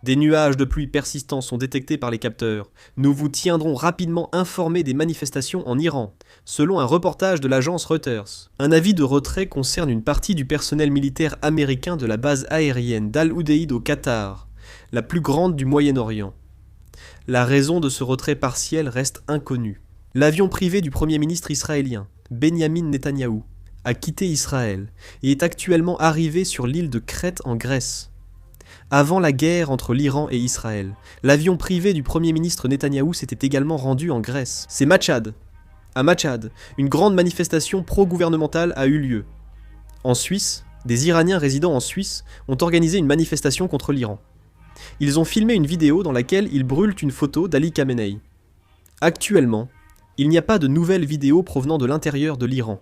Des nuages de pluie persistants sont détectés par les capteurs. Nous vous tiendrons rapidement informés des manifestations en Iran, selon un reportage de l'agence Reuters. Un avis de retrait concerne une partie du personnel militaire américain de la base aérienne d'Al-Udeid au Qatar, la plus grande du Moyen-Orient. La raison de ce retrait partiel reste inconnue. L'avion privé du Premier ministre israélien, Benyamin Netanyahou, a quitté Israël et est actuellement arrivé sur l'île de Crète en Grèce. Avant la guerre entre l'Iran et Israël, l'avion privé du Premier ministre Netanyahou s'était également rendu en Grèce. C'est Machhad. À Machhad, une grande manifestation pro-gouvernementale a eu lieu. En Suisse, des Iraniens résidant en Suisse ont organisé une manifestation contre l'Iran. Ils ont filmé une vidéo dans laquelle ils brûlent une photo d'Ali Khamenei. Actuellement, il n'y a pas de nouvelles vidéos provenant de l'intérieur de l'Iran.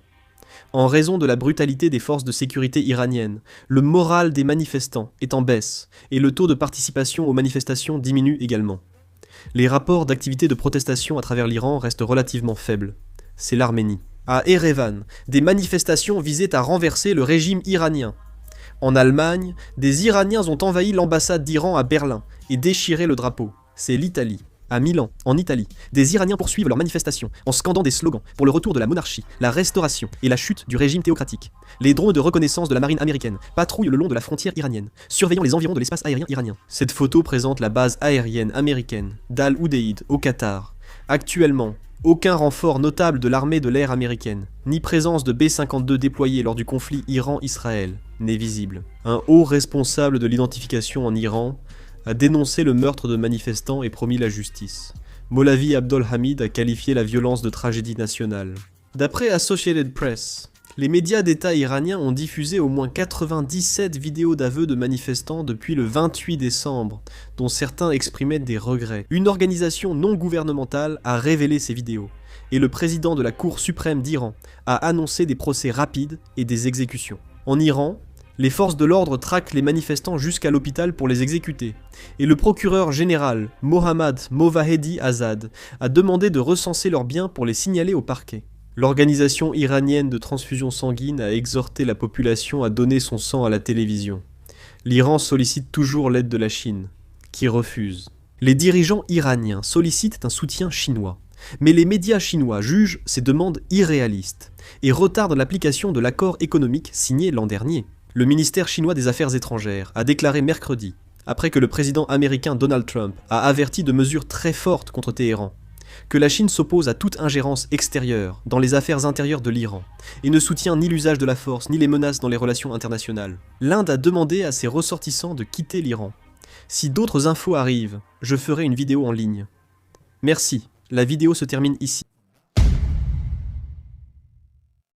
En raison de la brutalité des forces de sécurité iraniennes, le moral des manifestants est en baisse et le taux de participation aux manifestations diminue également. Les rapports d'activité de protestation à travers l'Iran restent relativement faibles. C'est l'Arménie. À Erevan, des manifestations visaient à renverser le régime iranien. En Allemagne, des Iraniens ont envahi l'ambassade d'Iran à Berlin et déchiré le drapeau. C'est l'Italie. À Milan, en Italie, des Iraniens poursuivent leurs manifestations en scandant des slogans pour le retour de la monarchie, la restauration et la chute du régime théocratique. Les drones de reconnaissance de la marine américaine patrouillent le long de la frontière iranienne, surveillant les environs de l'espace aérien iranien. Cette photo présente la base aérienne américaine d'Al-Udeid au Qatar. Actuellement, aucun renfort notable de l'armée de l'air américaine, ni présence de B-52 déployés lors du conflit Iran-Israël, n'est visible. Un haut responsable de l'identification en Iran a dénoncé le meurtre de manifestants et promis la justice. Molavi Abdolhamid a qualifié la violence de tragédie nationale. D'après Associated Press, les médias d'État iraniens ont diffusé au moins 97 vidéos d'aveux de manifestants depuis le 28 décembre, dont certains exprimaient des regrets. Une organisation non gouvernementale a révélé ces vidéos, et le président de la Cour suprême d'Iran a annoncé des procès rapides et des exécutions. En Iran, les forces de l'ordre traquent les manifestants jusqu'à l'hôpital pour les exécuter, et le procureur général Mohammad Movahedi Azad a demandé de recenser leurs biens pour les signaler au parquet. L'organisation iranienne de transfusion sanguine a exhorté la population à donner son sang à la télévision. L'Iran sollicite toujours l'aide de la Chine, qui refuse. Les dirigeants iraniens sollicitent un soutien chinois, mais les médias chinois jugent ces demandes irréalistes et retardent l'application de l'accord économique signé l'an dernier. Le ministère chinois des Affaires étrangères a déclaré mercredi, après que le président américain Donald Trump a averti de mesures très fortes contre Téhéran, que la Chine s'oppose à toute ingérence extérieure dans les affaires intérieures de l'Iran et ne soutient ni l'usage de la force ni les menaces dans les relations internationales. L'Inde a demandé à ses ressortissants de quitter l'Iran. Si d'autres infos arrivent, je ferai une vidéo en ligne. Merci, la vidéo se termine ici.